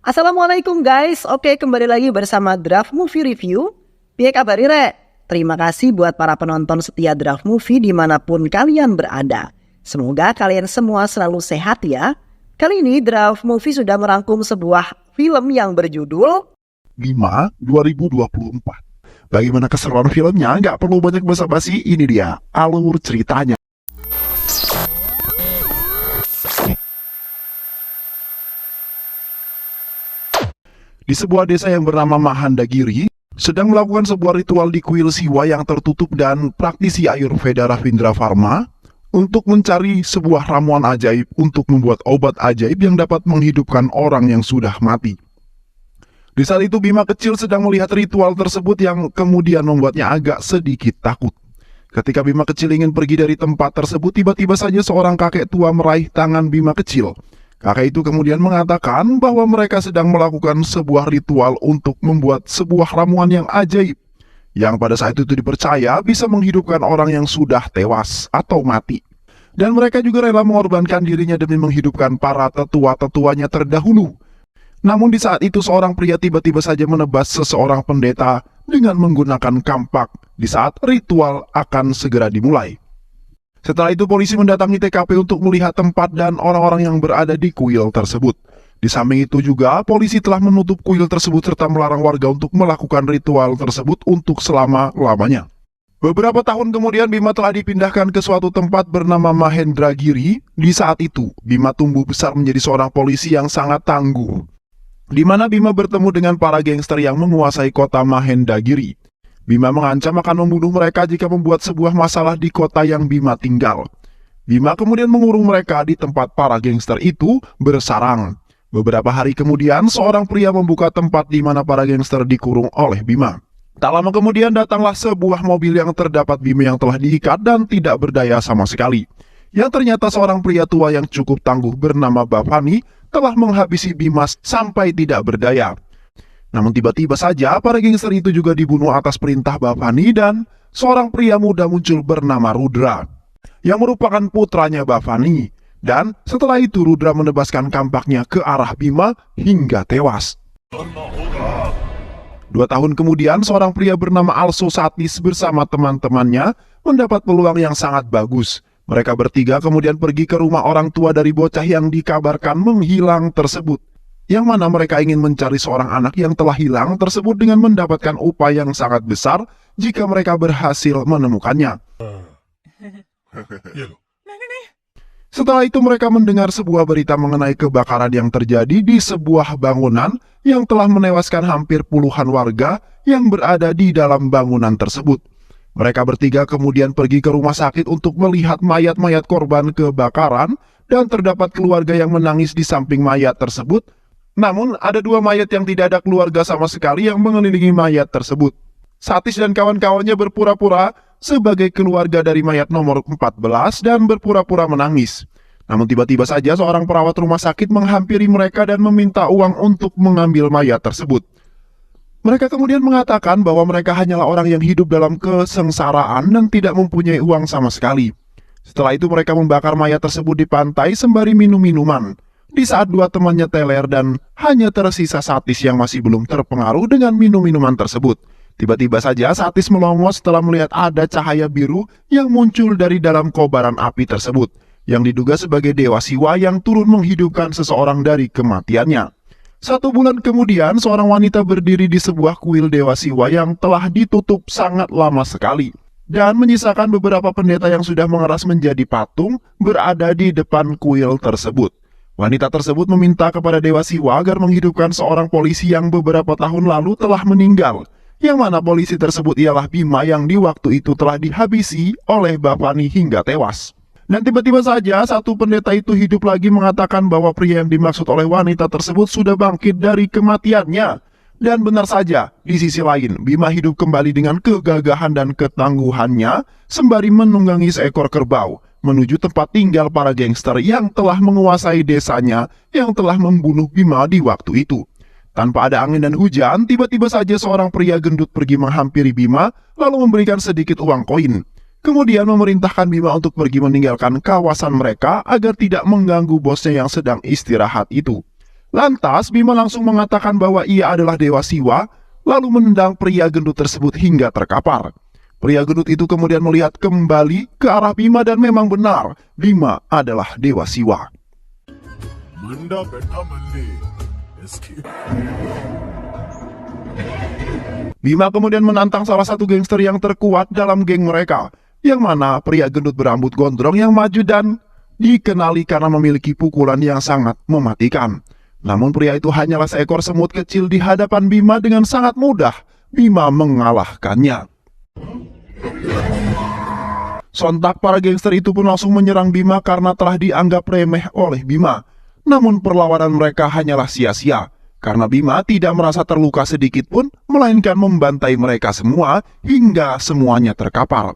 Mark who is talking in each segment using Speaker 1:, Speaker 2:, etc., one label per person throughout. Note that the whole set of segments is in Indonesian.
Speaker 1: Assalamualaikum guys, oke kembali lagi bersama Draft Movie Review. Piye kabar Rek? Terima kasih buat para penonton setia Draft Movie dimanapun kalian berada. Semoga kalian semua selalu sehat ya. Kali ini Draft Movie sudah merangkum sebuah film yang berjudul
Speaker 2: Bima 2024. Bagaimana keseruan filmnya? Nggak perlu banyak basa-basi, ini dia alur ceritanya. Di sebuah desa yang bernama Mahandagiri, sedang melakukan sebuah ritual di kuil Siwa yang tertutup dan praktisi Ayurveda Ravindra Pharma untuk mencari sebuah ramuan ajaib untuk membuat obat ajaib yang dapat menghidupkan orang yang sudah mati. Di saat itu Bima kecil sedang melihat ritual tersebut yang kemudian membuatnya agak sedikit takut. Ketika Bima kecil ingin pergi dari tempat tersebut, tiba-tiba saja seorang kakek tua meraih tangan Bima kecil. Kakek itu kemudian mengatakan bahwa mereka sedang melakukan sebuah ritual untuk membuat sebuah ramuan yang ajaib, yang pada saat itu dipercaya bisa menghidupkan orang yang sudah tewas atau mati. Dan mereka juga rela mengorbankan dirinya demi menghidupkan para tetua-tetuanya terdahulu. Namun di saat itu seorang pria tiba-tiba saja menebas seseorang pendeta dengan menggunakan kampak di saat ritual akan segera dimulai. Setelah itu polisi mendatangi TKP untuk melihat tempat dan orang-orang yang berada di kuil tersebut. Di samping itu juga polisi telah menutup kuil tersebut serta melarang warga untuk melakukan ritual tersebut untuk selama-lamanya. Beberapa tahun kemudian Bima telah dipindahkan ke suatu tempat bernama Mahendragiri. Di saat itu Bima tumbuh besar menjadi seorang polisi yang sangat tangguh, di mana Bima bertemu dengan para gangster yang menguasai kota Mahendagiri. Bima mengancam akan membunuh mereka jika membuat sebuah masalah di kota yang Bima tinggal. Bima kemudian mengurung mereka di tempat para gangster itu bersarang. Beberapa hari kemudian, seorang pria membuka tempat di mana para gangster dikurung oleh Bima. Tak lama kemudian datanglah sebuah mobil yang terdapat Bima yang telah diikat dan tidak berdaya sama sekali. Yang ternyata seorang pria tua yang cukup tangguh bernama Bhavani telah menghabisi Bima sampai tidak berdaya. Namun tiba-tiba saja para gangster itu juga dibunuh atas perintah Bhavani dan seorang pria muda muncul bernama Rudra, yang merupakan putranya Bhavani. Dan setelah itu Rudra menebaskan kampaknya ke arah Bima hingga tewas. 2 tahun kemudian seorang pria bernama Also Satis bersama teman-temannya mendapat peluang yang sangat bagus. Mereka bertiga kemudian pergi ke rumah orang tua dari bocah yang dikabarkan menghilang tersebut, yang mana mereka ingin mencari seorang anak yang telah hilang tersebut dengan mendapatkan upah yang sangat besar jika mereka berhasil menemukannya. Setelah itu mereka mendengar sebuah berita mengenai kebakaran yang terjadi di sebuah bangunan yang telah menewaskan hampir puluhan warga yang berada di dalam bangunan tersebut. Mereka bertiga kemudian pergi ke rumah sakit untuk melihat mayat-mayat korban kebakaran dan terdapat keluarga yang menangis di samping mayat tersebut. Namun ada 2 mayat yang tidak ada keluarga sama sekali yang mengelilingi mayat tersebut. Satis dan kawan-kawannya berpura-pura sebagai keluarga dari mayat nomor 14 dan berpura-pura menangis. Namun tiba-tiba saja seorang perawat rumah sakit menghampiri mereka dan meminta uang untuk mengambil mayat tersebut. Mereka kemudian mengatakan bahwa mereka hanyalah orang yang hidup dalam kesengsaraan dan tidak mempunyai uang sama sekali. Setelah itu mereka membakar mayat tersebut di pantai sembari minum minuman. Di saat 2 temannya teler dan hanya tersisa Satis yang masih belum terpengaruh dengan minum-minuman tersebut. Tiba-tiba saja Satis melongo setelah melihat ada cahaya biru yang muncul dari dalam kobaran api tersebut, yang diduga sebagai Dewa Siwa yang turun menghidupkan seseorang dari kematiannya. 1 bulan kemudian, seorang wanita berdiri di sebuah kuil Dewa Siwa yang telah ditutup sangat lama sekali, dan menyisakan beberapa pendeta yang sudah mengeras menjadi patung berada di depan kuil tersebut. Wanita tersebut meminta kepada Dewa Siwa agar menghidupkan seorang polisi yang beberapa tahun lalu telah meninggal, yang mana polisi tersebut ialah Bima yang di waktu itu telah dihabisi oleh Bhavani hingga tewas. Dan tiba-tiba saja satu pendeta itu hidup lagi mengatakan bahwa pria yang dimaksud oleh wanita tersebut sudah bangkit dari kematiannya. Dan benar saja, di sisi lain, Bima hidup kembali dengan kegagahan dan ketangguhannya sembari menunggangi seekor kerbau menuju tempat tinggal para gangster yang telah menguasai desanya yang telah membunuh Bima di waktu itu. Tanpa ada angin dan hujan, tiba-tiba saja seorang pria gendut pergi menghampiri Bima lalu memberikan sedikit uang koin. Kemudian memerintahkan Bima untuk pergi meninggalkan kawasan mereka agar tidak mengganggu bosnya yang sedang istirahat itu. Lantas Bima langsung mengatakan bahwa ia adalah Dewa Siwa, lalu menendang pria gendut tersebut hingga terkapar. Pria gendut itu kemudian melihat kembali ke arah Bima dan memang benar, Bima adalah Dewa Siwa. Bima kemudian menantang salah satu gangster yang terkuat dalam geng mereka, yang mana pria gendut berambut gondrong yang maju dan dikenali karena memiliki pukulan yang sangat mematikan. Namun pria itu hanyalah seekor semut kecil di hadapan Bima. Dengan sangat mudah Bima mengalahkannya. Sontak para gangster itu pun langsung menyerang Bima karena telah dianggap remeh oleh Bima. Namun perlawanan mereka hanyalah sia-sia, karena Bima tidak merasa terluka sedikit pun, melainkan membantai mereka semua hingga semuanya terkapar.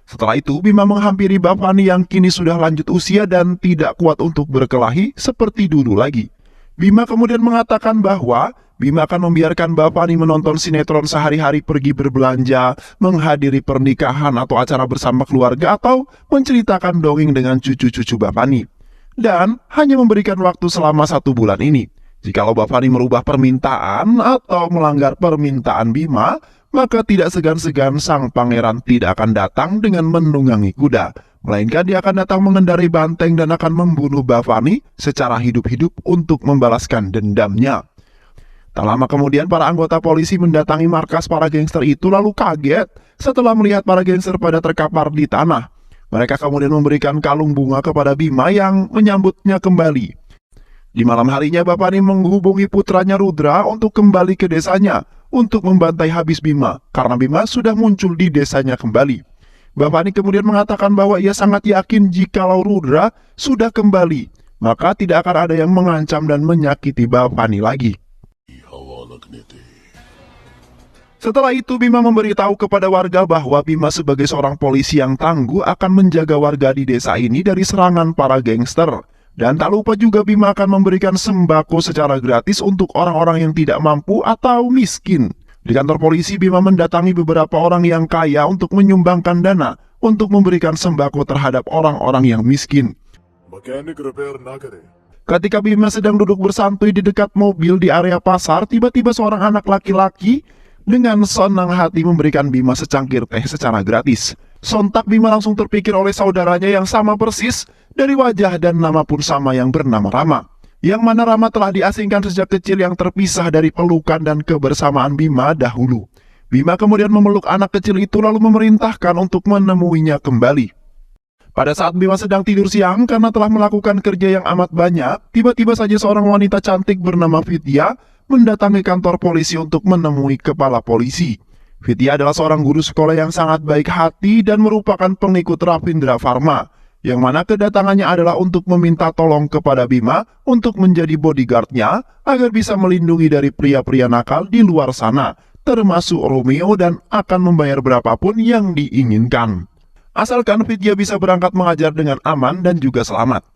Speaker 2: Setelah itu Bima menghampiri Bapani yang kini sudah lanjut usia dan tidak kuat untuk berkelahi seperti dulu lagi. Bima kemudian mengatakan bahwa Bima akan membiarkan Bapani menonton sinetron sehari-hari, pergi berbelanja, menghadiri pernikahan atau acara bersama keluarga, atau menceritakan dongeng dengan cucu-cucu Bapani. Dan hanya memberikan waktu selama 1 bulan ini. Jikalau Bapani merubah permintaan atau melanggar permintaan Bima, maka tidak segan-segan sang pangeran tidak akan datang dengan menunggangi kuda, melainkan dia akan datang mengendarai banteng dan akan membunuh Bapani secara hidup-hidup untuk membalaskan dendamnya. Tak lama kemudian para anggota polisi mendatangi markas para gangster itu lalu kaget setelah melihat para gangster pada terkapar di tanah. Mereka kemudian memberikan kalung bunga kepada Bima yang menyambutnya kembali. Di malam harinya Bapani menghubungi putranya Rudra untuk kembali ke desanya untuk membantai habis Bima, karena Bima sudah muncul di desanya kembali. Bapani kemudian mengatakan bahwa ia sangat yakin jikalau Rudra sudah kembali, maka tidak akan ada yang mengancam dan menyakiti Bapani lagi. Setelah itu Bima memberitahu kepada warga bahwa Bima sebagai seorang polisi yang tangguh akan menjaga warga di desa ini dari serangan para gangster. Dan tak lupa juga Bima akan memberikan sembako secara gratis untuk orang-orang yang tidak mampu atau miskin. Di kantor polisi Bima mendatangi beberapa orang yang kaya untuk menyumbangkan dana untuk memberikan sembako terhadap orang-orang yang miskin. Ketika Bima sedang duduk bersantai di dekat mobil di area pasar, tiba-tiba seorang anak laki-laki dengan senang hati memberikan Bima secangkir teh secara gratis. Sontak Bima langsung terpikir oleh saudaranya yang sama persis, dari wajah dan nama pun sama, yang bernama Rama. Yang mana Rama telah diasingkan sejak kecil, yang terpisah dari pelukan dan kebersamaan Bima dahulu. Bima kemudian memeluk anak kecil itu lalu memerintahkan untuk menemuinya kembali. Pada saat Bima sedang tidur siang karena telah melakukan kerja yang amat banyak, tiba-tiba saja seorang wanita cantik bernama Vidya mendatangi kantor polisi untuk menemui kepala polisi. Vidya adalah seorang guru sekolah yang sangat baik hati dan merupakan pengikut Ravindra Varma, yang mana kedatangannya adalah untuk meminta tolong kepada Bima untuk menjadi bodyguardnya agar bisa melindungi dari pria-pria nakal di luar sana, termasuk Romeo, dan akan membayar berapapun yang diinginkan, asalkan Vidya bisa berangkat mengajar dengan aman dan juga selamat.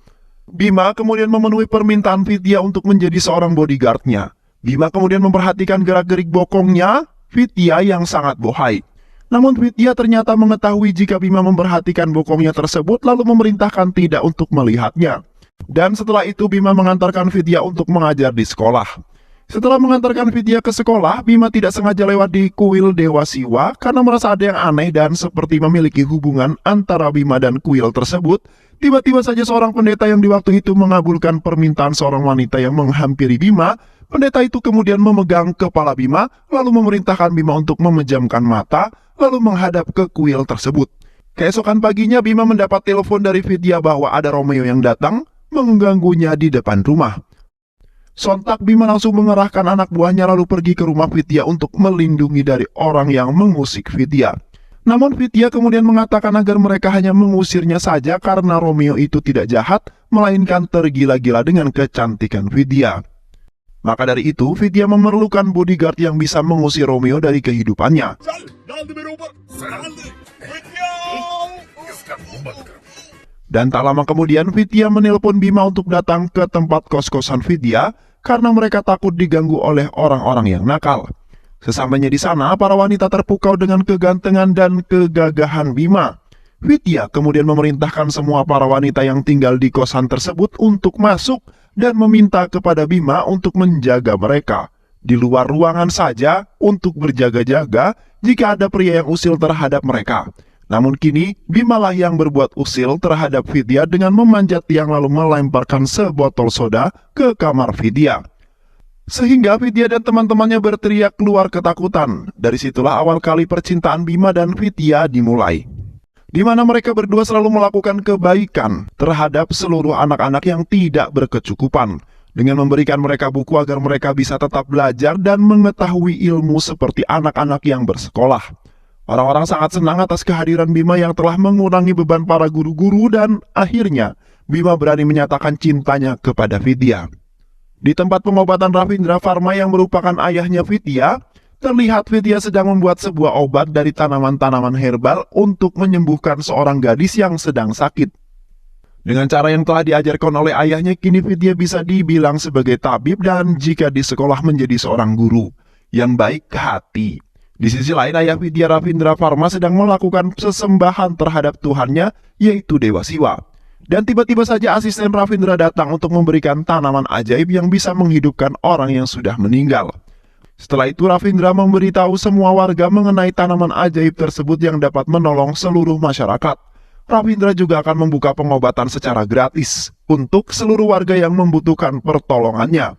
Speaker 2: Bima kemudian memenuhi permintaan Vidya untuk menjadi seorang bodyguardnya. Bima kemudian memperhatikan gerak-gerik bokongnya Vidya yang sangat bohai. Namun Vidya ternyata mengetahui jika Bima memperhatikan bokongnya tersebut lalu memerintahkan tidak untuk melihatnya. Dan setelah itu Bima mengantarkan Vidya untuk mengajar di sekolah. Setelah mengantarkan Vidya ke sekolah, Bima tidak sengaja lewat di kuil Dewa Siwa karena merasa ada yang aneh dan seperti memiliki hubungan antara Bima dan kuil tersebut. Tiba-tiba saja seorang pendeta yang di waktu itu mengabulkan permintaan seorang wanita yang menghampiri Bima. Pendeta itu kemudian memegang kepala Bima, lalu memerintahkan Bima untuk memejamkan mata, lalu menghadap ke kuil tersebut. Keesokan paginya Bima mendapat telepon dari Vidya bahwa ada Romeo yang datang mengganggunya di depan rumah. Sontak Bima langsung mengerahkan anak buahnya lalu pergi ke rumah Vidya untuk melindungi dari orang yang mengusik Vidya. Namun Vidya kemudian mengatakan agar mereka hanya mengusirnya saja karena Romeo itu tidak jahat, melainkan tergila-gila dengan kecantikan Vidya. Maka dari itu, Vidya memerlukan bodyguard yang bisa mengusir Romeo dari kehidupannya. Dan tak lama kemudian, Vidya menelpon Bima untuk datang ke tempat kos-kosan Vidya karena mereka takut diganggu oleh orang-orang yang nakal. Sesampainya di sana, para wanita terpukau dengan kegantengan dan kegagahan Bima. Vidya kemudian memerintahkan semua para wanita yang tinggal di kosan tersebut untuk masuk dan meminta kepada Bima untuk menjaga mereka di luar ruangan saja untuk berjaga-jaga jika ada pria yang usil terhadap mereka. Namun kini Bimalah yang berbuat usil terhadap Vidya dengan memanjat tiang lalu melemparkan sebotol soda ke kamar Vidya. Sehingga Vidya dan teman-temannya berteriak keluar ketakutan. Dari situlah awal kali percintaan Bima dan Vidya dimulai, di mana mereka berdua selalu melakukan kebaikan terhadap seluruh anak-anak yang tidak berkecukupan, dengan memberikan mereka buku agar mereka bisa tetap belajar dan mengetahui ilmu seperti anak-anak yang bersekolah. Orang-orang sangat senang atas kehadiran Bima yang telah mengurangi beban para guru-guru, dan akhirnya Bima berani menyatakan cintanya kepada Vidya. Di tempat pengobatan Ravindra Varma yang merupakan ayahnya Vidya, terlihat Vidya sedang membuat sebuah obat dari tanaman-tanaman herbal untuk menyembuhkan seorang gadis yang sedang sakit. Dengan cara yang telah diajarkan oleh ayahnya, kini Vidya bisa dibilang sebagai tabib dan jika di sekolah menjadi seorang guru yang baik hati. Di sisi lain, ayah Vidya, Ravindra Varma, sedang melakukan sesembahan terhadap Tuhannya, yaitu Dewa Siwa. Dan tiba-tiba saja asisten Ravindra datang untuk memberikan tanaman ajaib yang bisa menghidupkan orang yang sudah meninggal. Setelah itu Ravindra memberitahu semua warga mengenai tanaman ajaib tersebut yang dapat menolong seluruh masyarakat. Ravindra juga akan membuka pengobatan secara gratis untuk seluruh warga yang membutuhkan pertolongannya,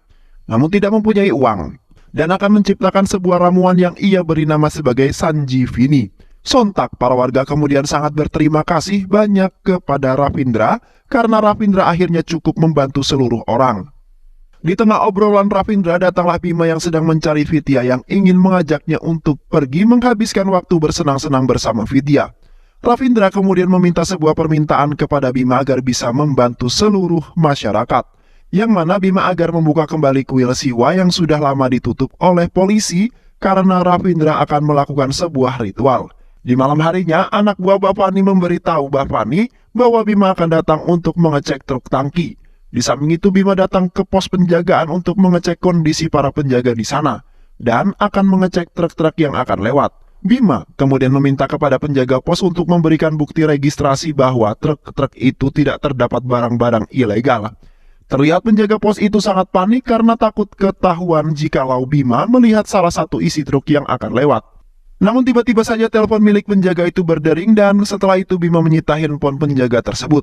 Speaker 2: namun tidak mempunyai uang, dan akan menciptakan sebuah ramuan yang ia beri nama sebagai Sanjivini. Sontak para warga kemudian sangat berterima kasih banyak kepada Ravindra karena Ravindra akhirnya cukup membantu seluruh orang. Di tengah obrolan Ravindra datanglah Bima yang sedang mencari Vidya yang ingin mengajaknya untuk pergi menghabiskan waktu bersenang-senang bersama Vidya. Ravindra kemudian meminta sebuah permintaan kepada Bima agar bisa membantu seluruh masyarakat, yang mana Bima agar membuka kembali kuil Siwa yang sudah lama ditutup oleh polisi karena Ravindra akan melakukan sebuah ritual. Di malam harinya, anak buah Bapani memberitahu Bapani bahwa Bima akan datang untuk mengecek truk tangki. Di samping itu, Bima datang ke pos penjagaan untuk mengecek kondisi para penjaga di sana dan akan mengecek truk-truk yang akan lewat. Bima kemudian meminta kepada penjaga pos untuk memberikan bukti registrasi bahwa truk-truk itu tidak terdapat barang-barang ilegal. Terlihat penjaga pos itu sangat panik karena takut ketahuan jikalau Bima melihat salah satu isi truk yang akan lewat. Namun tiba-tiba saja telepon milik penjaga itu berdering dan setelah itu Bima menyita handphone penjaga tersebut.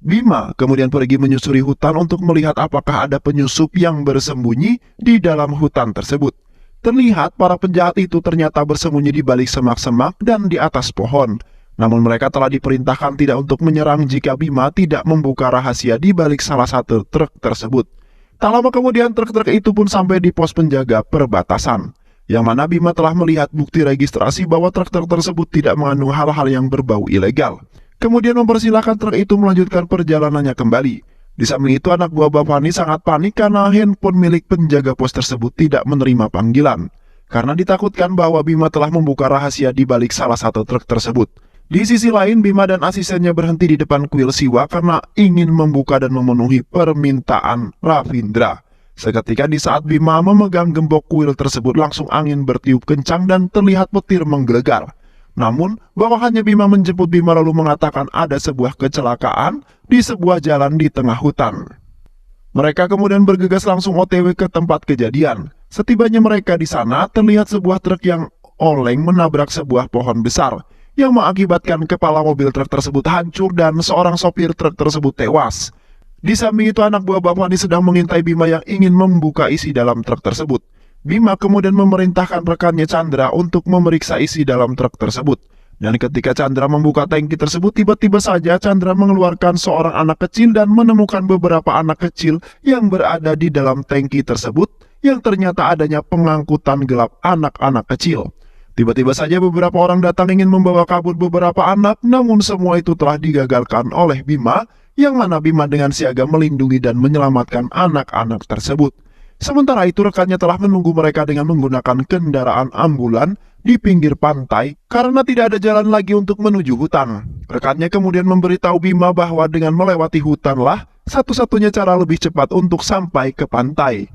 Speaker 2: Bima kemudian pergi menyusuri hutan untuk melihat apakah ada penyusup yang bersembunyi di dalam hutan tersebut. Terlihat para penjahat itu ternyata bersembunyi di balik semak-semak dan di atas pohon. Namun mereka telah diperintahkan tidak untuk menyerang jika Bima tidak membuka rahasia di balik salah satu truk tersebut. Tak lama kemudian truk-truk itu pun sampai di pos penjaga perbatasan, yang mana Bima telah melihat bukti registrasi bahwa truk-truk tersebut tidak mengandung hal-hal yang berbau ilegal. Kemudian mempersilahkan truk itu melanjutkan perjalanannya kembali. Di samping itu anak buah Bapani sangat panik karena handphone milik penjaga pos tersebut tidak menerima panggilan, karena ditakutkan bahwa Bima telah membuka rahasia di balik salah satu truk tersebut. Di sisi lain, Bima dan asistennya berhenti di depan kuil Siwa karena ingin membuka dan memenuhi permintaan Ravindra. Seketika di saat Bima memegang gembok kuil tersebut, langsung angin bertiup kencang dan terlihat petir menggelegar. Namun, bawahannya Bima menjemput Bima lalu mengatakan ada sebuah kecelakaan di sebuah jalan di tengah hutan. Mereka kemudian bergegas langsung OTW ke tempat kejadian. Setibanya mereka di sana, terlihat sebuah truk yang oleng menabrak sebuah pohon besar, yang mengakibatkan kepala mobil truk tersebut hancur dan seorang sopir truk tersebut tewas. Di samping itu anak buah Bapani sedang mengintai Bima yang ingin membuka isi dalam truk tersebut. Bima kemudian memerintahkan rekannya Chandra untuk memeriksa isi dalam truk tersebut. Dan ketika Chandra membuka tangki tersebut, tiba-tiba saja Chandra mengeluarkan seorang anak kecil dan menemukan beberapa anak kecil yang berada di dalam tangki tersebut, yang ternyata adanya pengangkutan gelap anak-anak kecil. Tiba-tiba saja beberapa orang datang ingin membawa kabur beberapa anak, namun semua itu telah digagalkan oleh Bima, yang mana Bima dengan siaga melindungi dan menyelamatkan anak-anak tersebut. Sementara itu rekannya telah menunggu mereka dengan menggunakan kendaraan ambulan di pinggir pantai karena tidak ada jalan lagi untuk menuju hutan. Rekannya kemudian memberitahu Bima bahwa dengan melewati hutanlah satu-satunya cara lebih cepat untuk sampai ke pantai.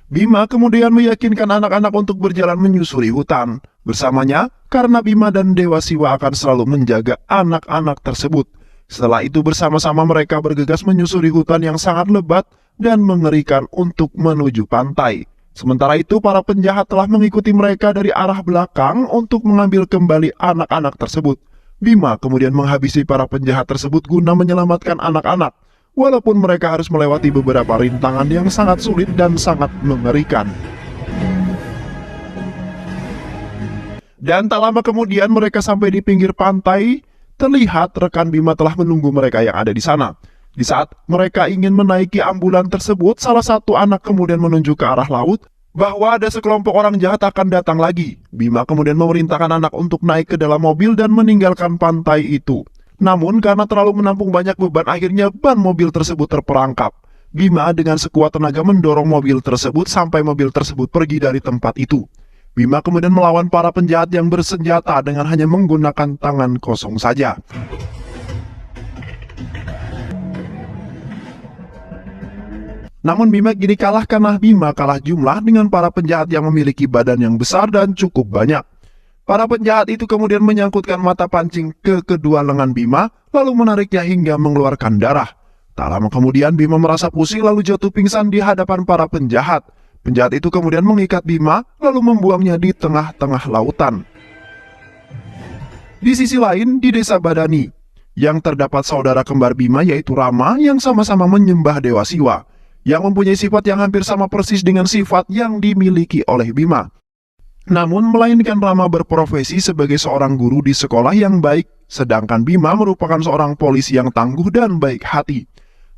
Speaker 2: Bima kemudian meyakinkan anak-anak untuk berjalan menyusuri hutan bersamanya karena Bima dan Dewa Siwa akan selalu menjaga anak-anak tersebut. Setelah itu bersama-sama mereka bergegas menyusuri hutan yang sangat lebat dan mengerikan untuk menuju pantai. Sementara itu para penjahat telah mengikuti mereka dari arah belakang untuk mengambil kembali anak-anak tersebut. Bima kemudian menghabisi para penjahat tersebut guna menyelamatkan anak-anak, walaupun mereka harus melewati beberapa rintangan yang sangat sulit dan sangat mengerikan. Dan tak lama kemudian mereka sampai di pinggir pantai. Terlihat rekan Bima telah menunggu mereka yang ada di sana. Di saat mereka ingin menaiki ambulan tersebut, salah satu anak kemudian menunjuk ke arah laut bahwa ada sekelompok orang jahat akan datang lagi. Bima kemudian memerintahkan anak untuk naik ke dalam mobil dan meninggalkan pantai itu. Namun karena terlalu menampung banyak beban, akhirnya ban mobil tersebut terperangkap. Bima dengan sekuat tenaga mendorong mobil tersebut sampai mobil tersebut pergi dari tempat itu. Bima kemudian melawan para penjahat yang bersenjata dengan hanya menggunakan tangan kosong saja. Namun Bima kini kalah karena Bima kalah jumlah dengan para penjahat yang memiliki badan yang besar dan cukup banyak. Para penjahat itu kemudian menyangkutkan mata pancing ke kedua lengan Bima, lalu menariknya hingga mengeluarkan darah. Tak lama kemudian Bima merasa pusing lalu jatuh pingsan di hadapan para penjahat. Penjahat itu kemudian mengikat Bima, lalu membuangnya di tengah-tengah lautan. Di sisi lain, di desa Badani, yang terdapat saudara kembar Bima yaitu Rama yang sama-sama menyembah Dewa Siwa, yang mempunyai sifat yang hampir sama persis dengan sifat yang dimiliki oleh Bima. Namun, melainkan Rama berprofesi sebagai seorang guru di sekolah yang baik, sedangkan Bima merupakan seorang polisi yang tangguh dan baik hati.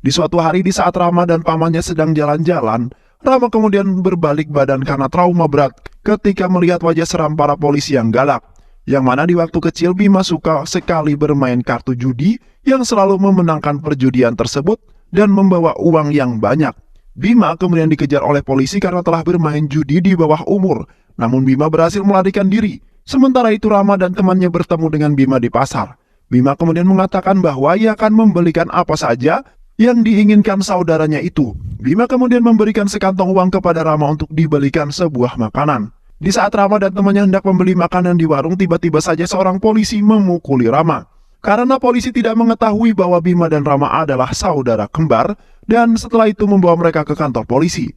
Speaker 2: Di suatu hari di saat Rama dan pamannya sedang jalan-jalan, Rama kemudian berbalik badan karena trauma berat ketika melihat wajah seram para polisi yang galak. Yang mana di waktu kecil Bima suka sekali bermain kartu judi yang selalu memenangkan perjudian tersebut dan membawa uang yang banyak. Bima kemudian dikejar oleh polisi karena telah bermain judi di bawah umur. Namun Bima berhasil melarikan diri. Sementara itu Rama dan temannya bertemu dengan Bima di pasar. Bima kemudian mengatakan bahwa ia akan membelikan apa saja yang diinginkan saudaranya itu. Bima kemudian memberikan sekantong uang kepada Rama untuk dibelikan sebuah makanan. Di saat Rama dan temannya hendak membeli makanan di warung, tiba-tiba saja seorang polisi memukuli Rama. Karena polisi tidak mengetahui bahwa Bima dan Rama adalah saudara kembar, dan setelah itu membawa mereka ke kantor polisi.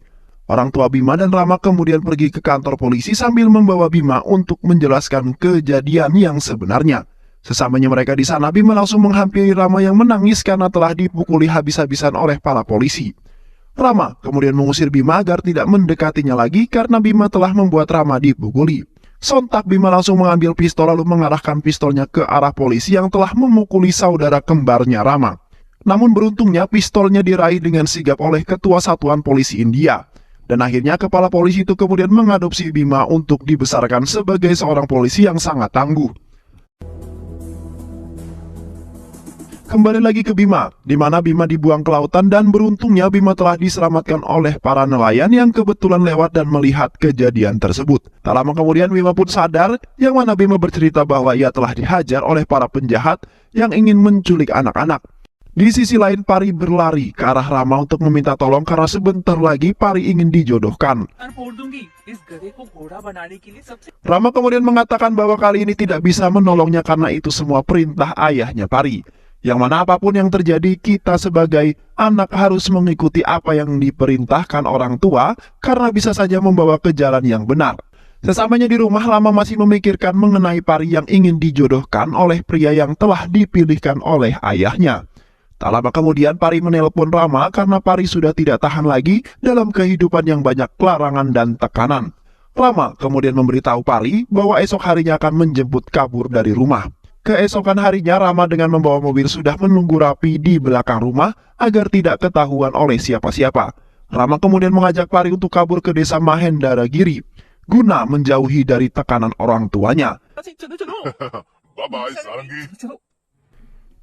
Speaker 2: Orang tua Bima dan Rama kemudian pergi ke kantor polisi sambil membawa Bima untuk menjelaskan kejadian yang sebenarnya. Sesamanya mereka di sana, Bima langsung menghampiri Rama yang menangis karena telah dipukuli habis-habisan oleh para polisi. Rama kemudian mengusir Bima agar tidak mendekatinya lagi karena Bima telah membuat Rama dipukuli. Sontak Bima langsung mengambil pistol lalu mengarahkan pistolnya ke arah polisi yang telah memukuli saudara kembarnya Rama. Namun beruntungnya pistolnya diraih dengan sigap oleh Ketua Satuan Polisi India. Dan akhirnya kepala polisi itu kemudian mengadopsi Bima untuk dibesarkan sebagai seorang polisi yang sangat tangguh. Kembali lagi ke Bima, di mana Bima dibuang ke lautan dan beruntungnya Bima telah diselamatkan oleh para nelayan yang kebetulan lewat dan melihat kejadian tersebut. Tak lama kemudian Bima pun sadar, yang mana Bima bercerita bahwa ia telah dihajar oleh para penjahat yang ingin menculik anak-anak. Di sisi lain Pari berlari ke arah Rama untuk meminta tolong karena sebentar lagi Pari ingin dijodohkan. Rama kemudian mengatakan bahwa kali ini tidak bisa menolongnya karena itu semua perintah ayahnya Pari. Yang mana apapun yang terjadi, kita sebagai anak harus mengikuti apa yang diperintahkan orang tua karena bisa saja membawa ke jalan yang benar. Sesamanya di rumah, Rama masih memikirkan mengenai Pari yang ingin dijodohkan oleh pria yang telah dipilihkan oleh ayahnya. Tak lama kemudian Pari menelpon Rama karena Pari sudah tidak tahan lagi dalam kehidupan yang banyak larangan dan tekanan. Rama kemudian memberitahu Pari bahwa esok harinya akan menjemput kabur dari rumah. Keesokan harinya Rama dengan membawa mobil sudah menunggu rapi di belakang rumah agar tidak ketahuan oleh siapa-siapa. Rama kemudian mengajak Pari untuk kabur ke desa Mahendaragiri guna menjauhi dari tekanan orang tuanya.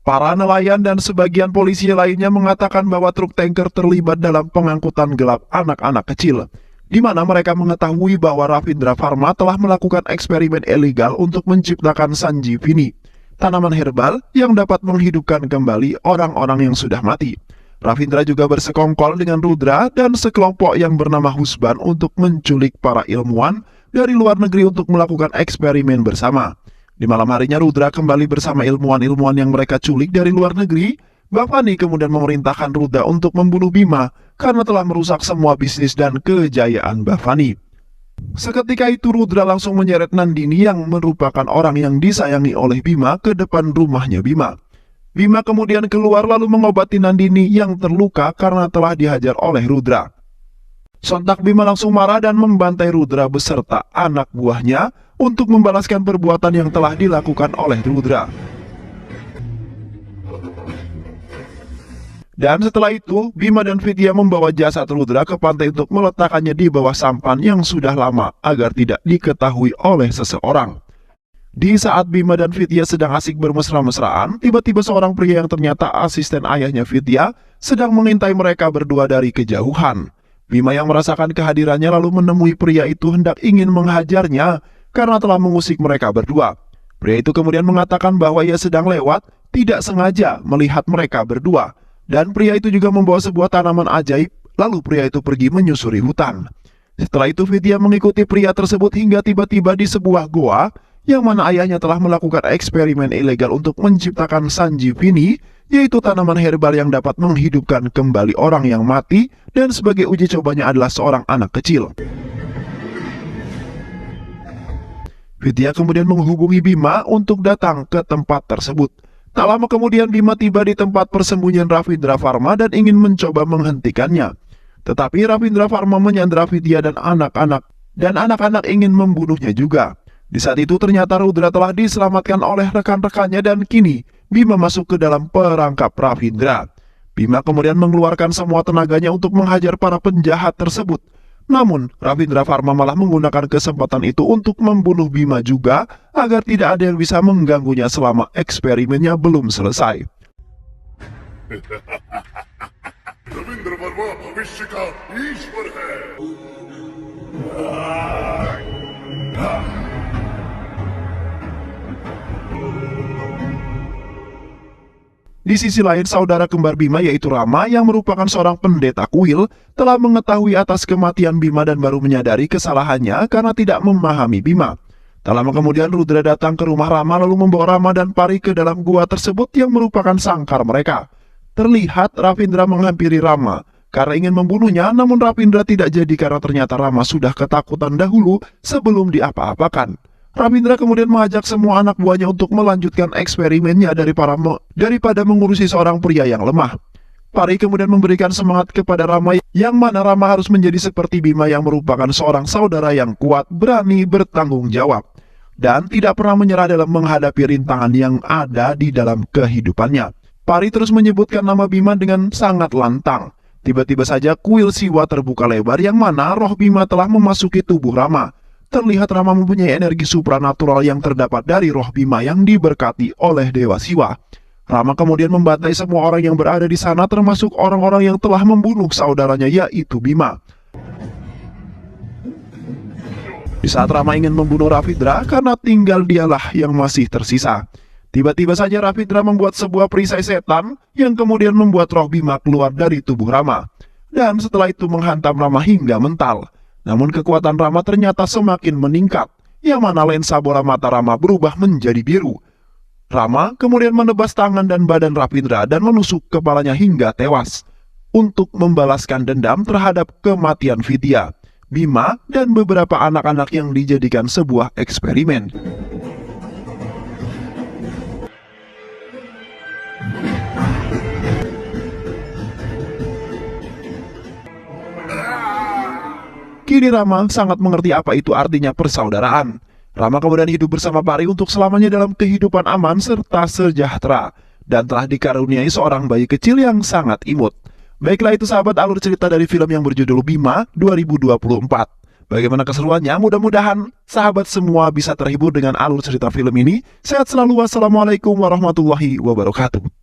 Speaker 2: Para nelayan dan sebagian polisi lainnya mengatakan bahwa truk tanker terlibat dalam pengangkutan gelap anak-anak kecil, di mana mereka mengetahui bahwa Ravindra Pharma telah melakukan eksperimen ilegal untuk menciptakan Sanjivini, tanaman herbal yang dapat menghidupkan kembali orang-orang yang sudah mati. Ravindra juga bersekongkol dengan Rudra dan sekelompok yang bernama Husban untuk menculik para ilmuwan dari luar negeri untuk melakukan eksperimen bersama. Di malam harinya Rudra kembali bersama ilmuwan-ilmuwan yang mereka culik dari luar negeri. Bhavani kemudian memerintahkan Rudra untuk membunuh Bima karena telah merusak semua bisnis dan kejayaan Bhavani. Seketika itu Rudra langsung menyeret Nandini yang merupakan orang yang disayangi oleh Bima ke depan rumahnya Bima. Bima kemudian keluar lalu mengobati Nandini yang terluka karena telah dihajar oleh Rudra. Sontak Bima langsung marah dan membantai Rudra beserta anak buahnya untuk membalaskan perbuatan yang telah dilakukan oleh Rudra. Dan setelah itu, Bima dan Vidya membawa jasad Rudra ke pantai untuk meletakkannya di bawah sampan yang sudah lama agar tidak diketahui oleh seseorang. Di saat Bima dan Vidya sedang asik bermesra-mesraan, tiba-tiba seorang pria yang ternyata asisten ayahnya Vidya sedang mengintai mereka berdua dari kejauhan. Bima yang merasakan kehadirannya lalu menemui pria itu hendak ingin menghajarnya karena telah mengusik mereka berdua. Pria itu kemudian mengatakan bahwa ia sedang lewat, tidak sengaja melihat mereka berdua. Dan pria itu juga membawa sebuah tanaman ajaib, lalu pria itu pergi menyusuri hutan. Setelah itu Vidya mengikuti pria tersebut hingga tiba-tiba di sebuah goa, yang mana ayahnya telah melakukan eksperimen ilegal untuk menciptakan Sanjivini, yaitu tanaman herbal yang dapat menghidupkan kembali orang yang mati, dan sebagai uji cobanya adalah seorang anak kecil. Vidya kemudian menghubungi Bima untuk datang ke tempat tersebut. Tak lama kemudian Bima tiba di tempat persembunyian Ravindra Varma dan ingin mencoba menghentikannya. Tetapi Ravindra Varma menyandra Vidya dan anak-anak ingin membunuhnya juga. Di saat itu ternyata Rudra telah diselamatkan oleh rekan-rekannya dan kini Bima masuk ke dalam perangkap Ravindra. Bima kemudian mengeluarkan semua tenaganya untuk menghajar para penjahat tersebut. Namun, Ravindra Varma malah menggunakan kesempatan itu untuk membunuh Bima juga agar tidak ada yang bisa mengganggunya selama eksperimennya belum selesai.
Speaker 3: Ravindra वर्मा भविष्य का ईश्वर है।
Speaker 2: Di sisi lain, saudara kembar Bima yaitu Rama yang merupakan seorang pendeta kuil telah mengetahui atas kematian Bima dan baru menyadari kesalahannya karena tidak memahami Bima. Tak lama kemudian Rudra datang ke rumah Rama lalu membawa Rama dan Pari ke dalam gua tersebut yang merupakan sangkar mereka. Terlihat Ravindra menghampiri Rama karena ingin membunuhnya, namun Ravindra tidak jadi karena ternyata Rama sudah ketakutan dahulu sebelum diapa-apakan. Ravindra kemudian mengajak semua anak buahnya untuk melanjutkan eksperimennya daripada mengurusi seorang pria yang lemah. Pari kemudian memberikan semangat kepada Rama yang mana Rama harus menjadi seperti Bima yang merupakan seorang saudara yang kuat, berani, bertanggung jawab, dan tidak pernah menyerah dalam menghadapi rintangan yang ada di dalam kehidupannya. Pari terus menyebutkan nama Bima dengan sangat lantang. Tiba-tiba saja kuil Siwa terbuka lebar yang mana roh Bima telah memasuki tubuh Rama. Terlihat Rama mempunyai energi supranatural yang terdapat dari roh Bima yang diberkati oleh Dewa Siwa. Rama kemudian membantai semua orang yang berada di sana termasuk orang-orang yang telah membunuh saudaranya yaitu Bima. Di saat Rama ingin membunuh Ravindra karena tinggal dialah yang masih tersisa. Tiba-tiba saja Ravindra membuat sebuah perisai setan yang kemudian membuat roh Bima keluar dari tubuh Rama. Dan setelah itu menghantam Rama hingga mental. Namun kekuatan Rama ternyata semakin meningkat, yang mana lensa bola mata Rama berubah menjadi biru. Rama kemudian menebas tangan dan badan Ravindra dan menusuk kepalanya hingga tewas untuk membalaskan dendam terhadap kematian Vidya, Bima, dan beberapa anak-anak yang dijadikan sebuah eksperimen. Kini Rama sangat mengerti apa itu artinya persaudaraan. Rama kemudian hidup bersama Pari untuk selamanya dalam kehidupan aman serta sejahtera, dan telah dikaruniai seorang bayi kecil yang sangat imut. Baiklah, itu sahabat alur cerita dari film yang berjudul Bima 2024. Bagaimana keseruannya? Mudah-mudahan sahabat semua bisa terhibur dengan alur cerita film ini. Sehat selalu, wassalamualaikum warahmatullahi wabarakatuh.